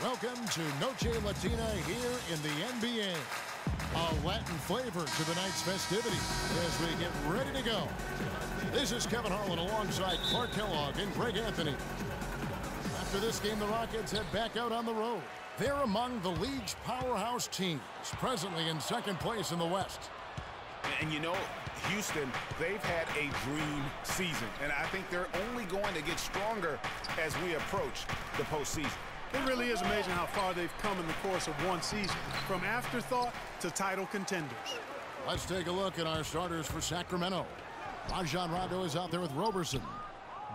Welcome to Noche Latina here in the NBA. A Latin flavor to the night's festivity as we get ready to go. This is Kevin Harlan alongside Clark Kellogg and Greg Anthony. After this game, the Rockets head back out on the road. They're among the league's powerhouse teams, presently in second place in the West. And you know, Houston, they've had a dream season, and I think they're only going to get stronger as we approach the postseason. It really is amazing how far they've come in the course of one season, from afterthought to title contenders. Let's take a look at our starters for Sacramento. Rajon Rondo is out there with Roberson.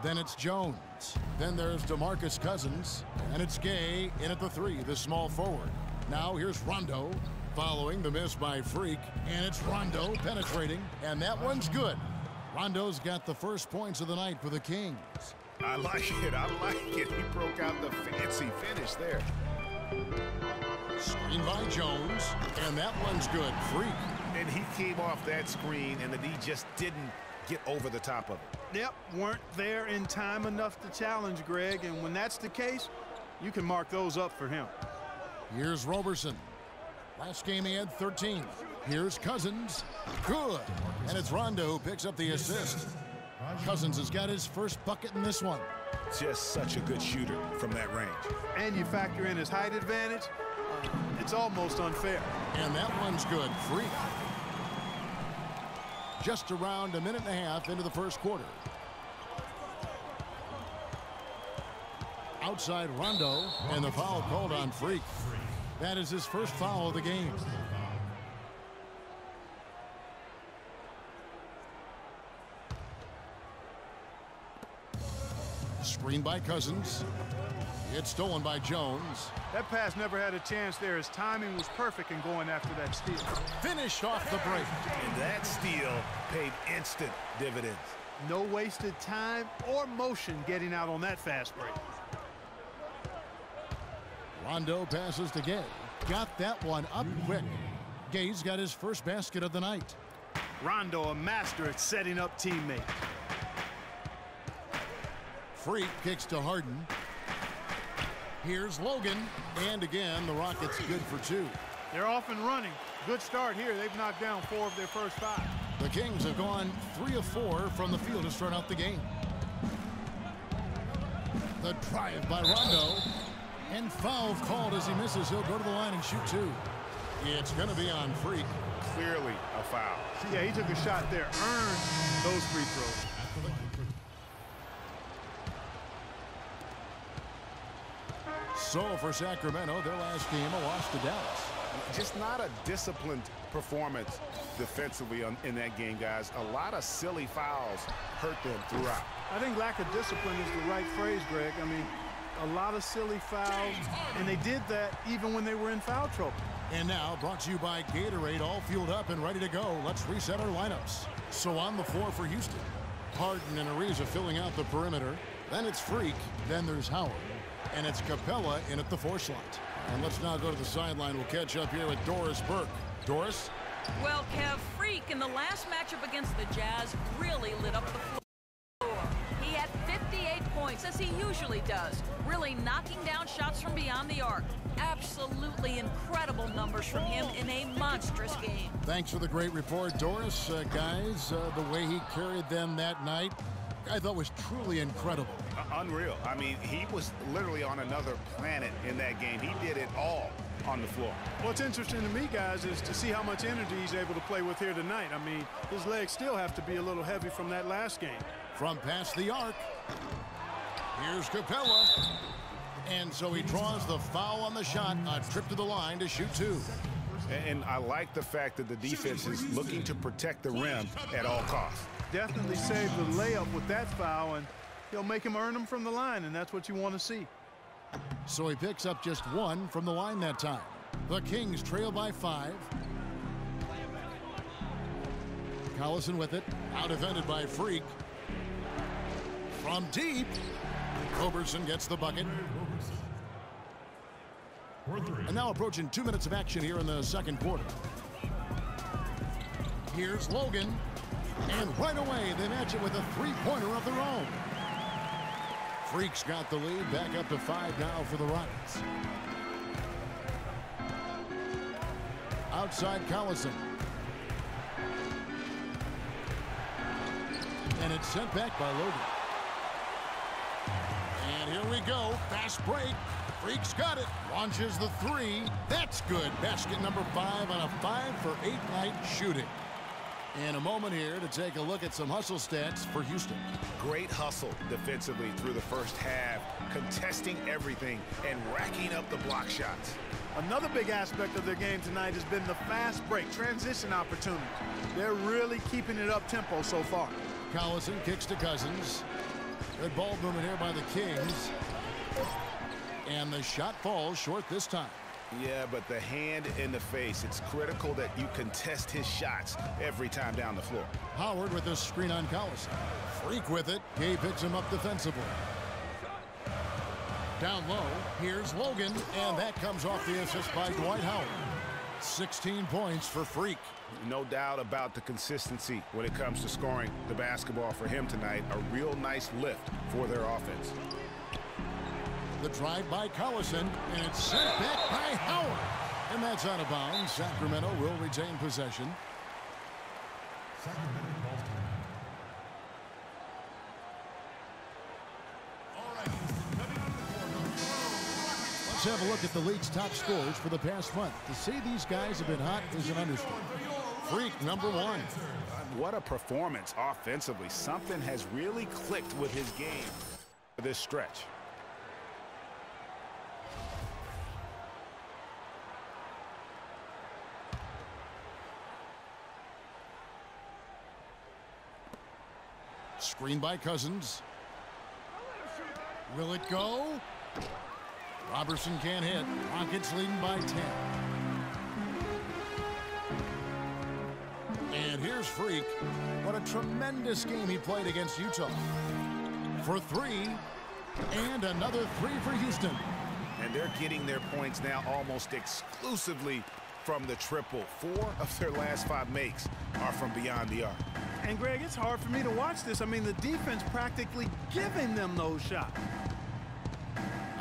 Then it's Jones. Then there's DeMarcus Cousins. And it's Gay in at the 3, the small forward. Now here's Rondo, following the miss by Freak. And it's Rondo penetrating, and that one's good. Rondo's got the first points of the night for the Kings. I like it. I like it. He broke out the fancy finish there. Screen by Jones, and that one's good. Freak. And he came off that screen, and the D just didn't get over the top of it. Yep, weren't there in time enough to challenge Greg, and when that's the case, you can mark those up for him. Here's Roberson. Last game he had 13. Here's Cousins. Good. And it's Rondo who picks up the assist. Cousins has got his first bucket in this one. Just such a good shooter from that range. And you factor in his height advantage, it's almost unfair. And that one's good. Free. Just around a minute and a half into the first quarter. Outside Rondo, and the foul called on Freak. That is his first foul of the game. Screen by Cousins. It's stolen by Jones. That pass never had a chance there. His timing was perfect in going after that steal. Finished off the break. And that steal paid instant dividends. No wasted time or motion getting out on that fast break. Rondo passes to Gay. Got that one up quick. Gay's got his first basket of the night. Rondo, a master at setting up teammates. Freak kicks to Harden. Here's Logan. And again, the Rockets good for 2. They're off and running. Good start here. They've knocked down 4 of their first 5. The Kings have gone 3 of 4 from the field to start out the game. The drive by Rondo. And foul called as he misses. He'll go to the line and shoot 2. It's going to be on Freak. Clearly a foul. Yeah, he took a shot there. Earned those free throws. So for Sacramento, their last game, a loss to Dallas. Just not a disciplined performance defensively in that game, guys. A lot of silly fouls hurt them throughout. I think lack of discipline is the right phrase, Greg. I mean, a lot of silly fouls, and they did that even when they were in foul trouble. And now, brought to you by Gatorade, all fueled up and ready to go. Let's reset our lineups. So on the floor for Houston, Harden and Ariza filling out the perimeter. Then it's Freak. Then there's Howard. And it's Capella in at the 4 slot. And let's now go to the sideline. We'll catch up here with Doris Burke. Doris? Well, Kev, Freak in the last matchup against the Jazz really lit up the floor. He had 58 points, as he usually does, really knocking down shots from beyond the arc. Absolutely incredible numbers from him in a monstrous game. Thanks for the great report, Doris. Guys, the way he carried them that night, I thought was truly incredible. Unreal. I mean, he was literally on another planet in that game. He did it all on the floor. What's interesting to me, guys, is to see how much energy he's able to play with here tonight. I mean, his legs still have to be a little heavy from that last game. From past the arc, here's Capella. And so he draws the foul on the shot, a trip to the line to shoot 2. And I like the fact that the defense is looking to protect the rim at all costs. Definitely saved the layup with that foul, and he'll make him earn them from the line, and that's what you want to see. So he picks up just 1 from the line that time. The Kings trail by 5. Collison with it, out defended by Freak. From deep, Roberson gets the bucket. And now approaching 2 minutes of action here in the second quarter. Here's Logan. And right away, they match it with a 3-pointer of their own. Freak's got the lead, back up to 5 now for the Rockets. outside Collison. And it's sent back by Logan. And here we go. Fast break. Freak's got it. Launches the three. That's good. Basket number 5 on a 5-for-8 night shooting. In a moment here to take a look at some hustle stats for Houston. Great hustle defensively through the first half, contesting everything and racking up the block shots. Another big aspect of their game tonight has been the fast break, transition opportunity. They're really keeping it up tempo so far. Collison kicks to Cousins. Good ball movement here by the Kings. And the shot falls short this time. Yeah, but the hand in the face, it's critical that you contest his shots every time down the floor. Howard with the screen on Collison. Freak with it. Gay picks him up defensively. Down low, here's Logan, and that comes off the assist by Dwight Howard. 16 points for Freak. No doubt about the consistency when it comes to scoring the basketball for him tonight. A real nice lift for their offense. The drive by Collison, and it's sent back by Howard. And that's out of bounds. Sacramento will retain possession. Let's have a look at the league's top scorers for the past month. To say these guys have been hot is an understatement. Freak, number 1. What a performance offensively. Something has really clicked with his game for this stretch. Screen by Cousins. Will it go? Robertson can't hit. Rockets leading by 10. And here's Freak. What a tremendous game he played against Utah. For 3. And another 3 for Houston. And they're getting their points now almost exclusively from the triple. 4 of their last 5 makes are from beyond the arc. And, Greg, it's hard for me to watch this. I mean, the defense practically giving them those shots.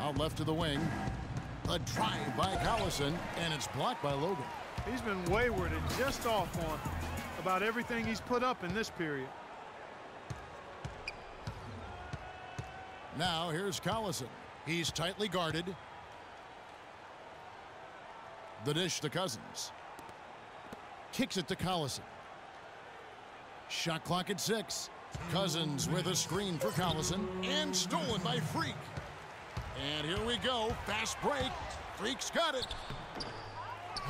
Out left to the wing. A drive by Collison, and it's blocked by Logan. He's been wayward and just off on about everything he's put up in this period. Now here's Collison. He's tightly guarded. The dish to Cousins. Kicks it to Collison. Shot clock at 6. Cousins with a screen for Collison, and stolen by Freak. And here we go. Fast break. Freak's got it.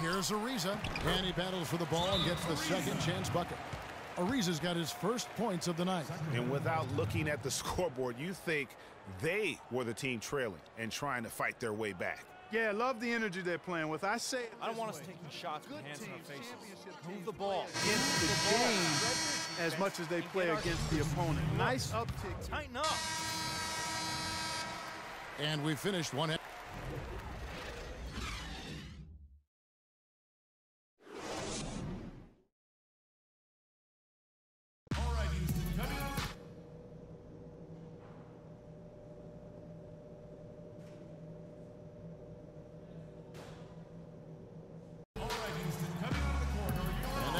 Here's Ariza. And he battles for the ball and gets the second chance bucket. Ariza's got his first points of the night. And without looking at the scoreboard, you think they were the team trailing and trying to fight their way back. Yeah, I love the energy they're playing with. I say it I don't want us taking shots with hands in our faces. Move the ball. against the game as much as they play against the opponent. Nice uptick. Tighten up. And we finished one half.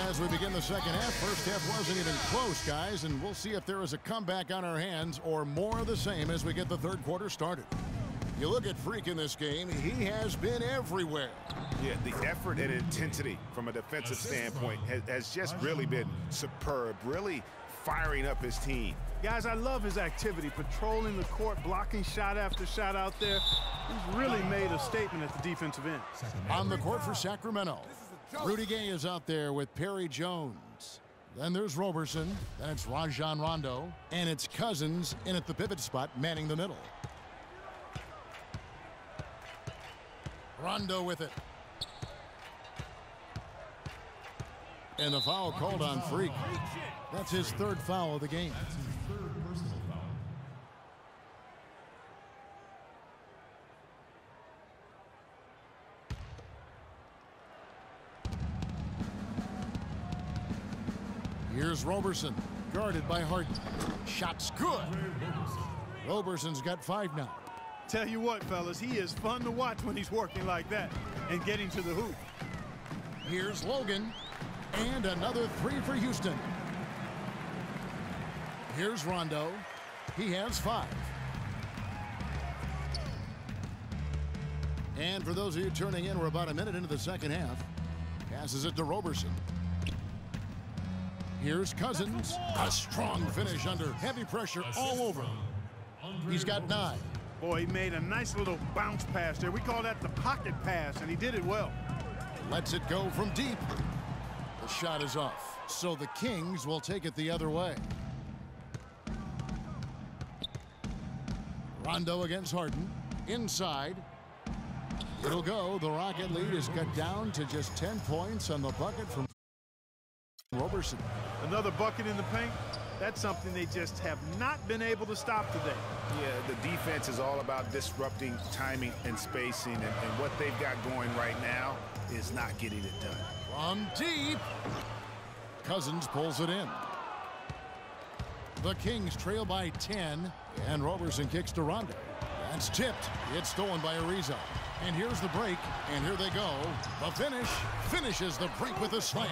As we begin the second half, first half wasn't even close, guys, and we'll see if there is a comeback on our hands or more of the same as we get the third quarter started. You look at Freak in this game, he has been everywhere. Yeah, the effort and intensity from a defensive standpoint has just really been superb, really firing up his team. Guys, I love his activity, patrolling the court, blocking shot after shot out there. He's really made a statement at the defensive end. On the court for Sacramento, Rudy Gay is out there with Perry Jones. Then there's Roberson. Then it's Rajon Rondo. And it's Cousins in at the pivot spot, manning the middle. Rondo with it. And the foul called on Freak. That's his third foul of the game. Here's Roberson, guarded by Harden. Shot's good. Roberson's got 5 now. Tell you what, fellas, he is fun to watch when he's working like that and getting to the hoop. Here's Logan. And another three for Houston. Here's Rondo. He has 5. And for those of you tuning in, we're about a minute into the second half. Passes it to Roberson. Here's Cousins. A strong finish under heavy pressure all over. He's got 9. Boy, he made a nice little bounce pass there. We call that the pocket pass, and he did it well. Lets it go from deep. The shot is off. So the Kings will take it the other way. Rondo against Harden. Inside. It'll go. The Rocket lead is cut down to just 10 points on the bucket from Roberson. Another bucket in the paint. That's something they just have not been able to stop today. Yeah, the defense is all about disrupting timing and spacing, and what they've got going right now is not getting it done. From deep. Cousins pulls it in. The Kings trail by 10, and Roberson kicks to Rondo. That's tipped. It's stolen by Ariza. And here's the break, and here they go. The finish finishes the break with a slam.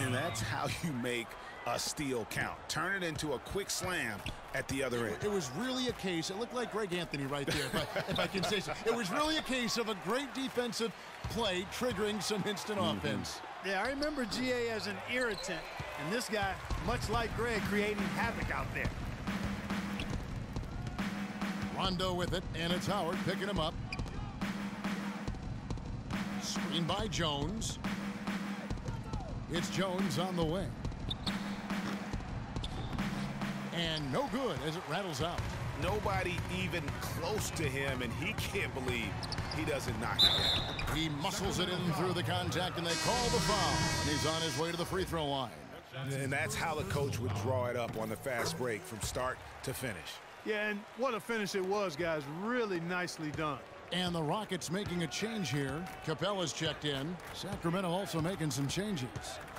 And that's how you make a steal count. Turn it into a quick slam at the other end. It was really a case, it looked like Greg Anthony right there, if I can say so. It was really a case of a great defensive play triggering some instant offense. Yeah, I remember GA as an irritant, and this guy, much like Greg, creating havoc out there. Rondo with it, and it's Howard picking him up. Screen by Jones. It's Jones on the wing. And no good as it rattles out. Nobody even close to him, and he can't believe he doesn't knock it down. He muscles it in through the contact, and they call the foul. And he's on his way to the free throw line. And that's how the coach would draw it up on the fast break from start to finish. Yeah, and what a finish it was, guys. Really nicely done. And the Rockets making a change here. Capella's checked in. Sacramento also making some changes.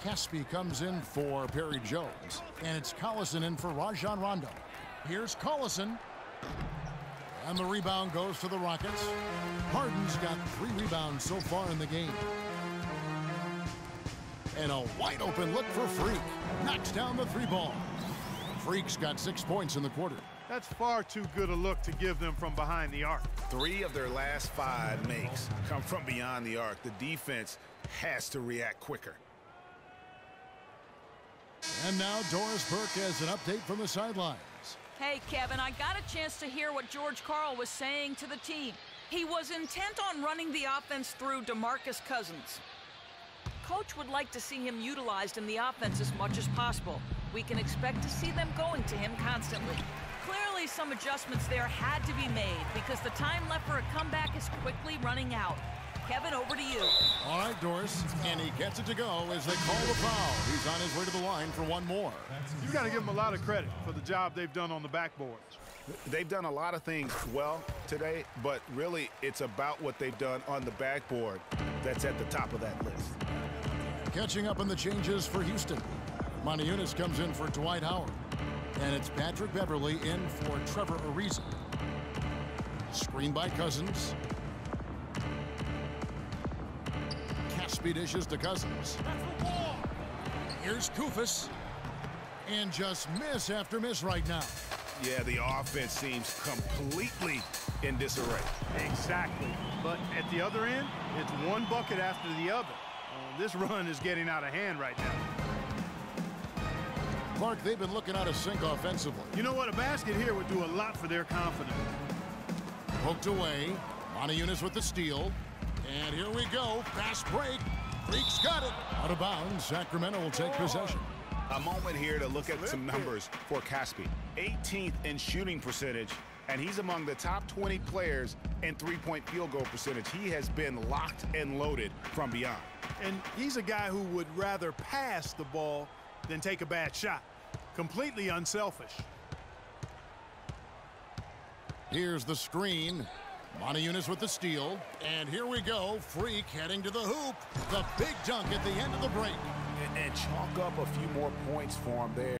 Caspi comes in for Perry Jones. And it's Collison in for Rajon Rondo. Here's Collison. And the rebound goes to the Rockets. Harden's got 3 rebounds so far in the game. And a wide open look for Freak. Knocks down the 3 ball. Freak's got 6 points in the quarter. That's far too good a look to give them from behind the arc. 3 of their last 5 makes come from beyond the arc. The defense has to react quicker. And now Doris Burke has an update from the sidelines. Hey, Kevin, I got a chance to hear what George Karl was saying to the team. He was intent on running the offense through DeMarcus Cousins. Coach would like to see him utilized in the offense as much as possible. We can expect to see them going to him constantly. Clearly, some adjustments there had to be made because the time left for a comeback is quickly running out. Kevin, over to you. All right, Doris, and he gets it to go as they call the foul. He's on his way to the line for one more. You got to give them a lot of credit for the job they've done on the backboards. They've done a lot of things well today, but really it's about what they've done on the backboard that's at the top of that list. Catching up on the changes for Houston. Moniunas comes in for Dwight Howard. And it's Patrick Beverly in for Trevor Ariza. Screen by Cousins. Caspi dishes to Cousins. Here's Koufos. And just miss after miss right now. Yeah, the offense seems completely in disarray. Exactly. But at the other end, it's one bucket after the other. This run is getting out of hand right now. Clark, they've been looking out of sync offensively. You know what? A basket here would do a lot for their confidence. Poked away. Moniunas with the steal. And here we go. Fast break. Freak's got it. Out of bounds. Sacramento will take possession. A moment here to look at some numbers for Caspi. 18th in shooting percentage, and he's among the top 20 players in three-point field goal percentage. He has been locked and loaded from beyond. And he's a guy who would rather pass the ball than take a bad shot. Completely unselfish. Here's the screen. Moniunas with the steal. And here we go. Freak heading to the hoop. The big dunk at the end of the break. And chalk up a few more points for him there.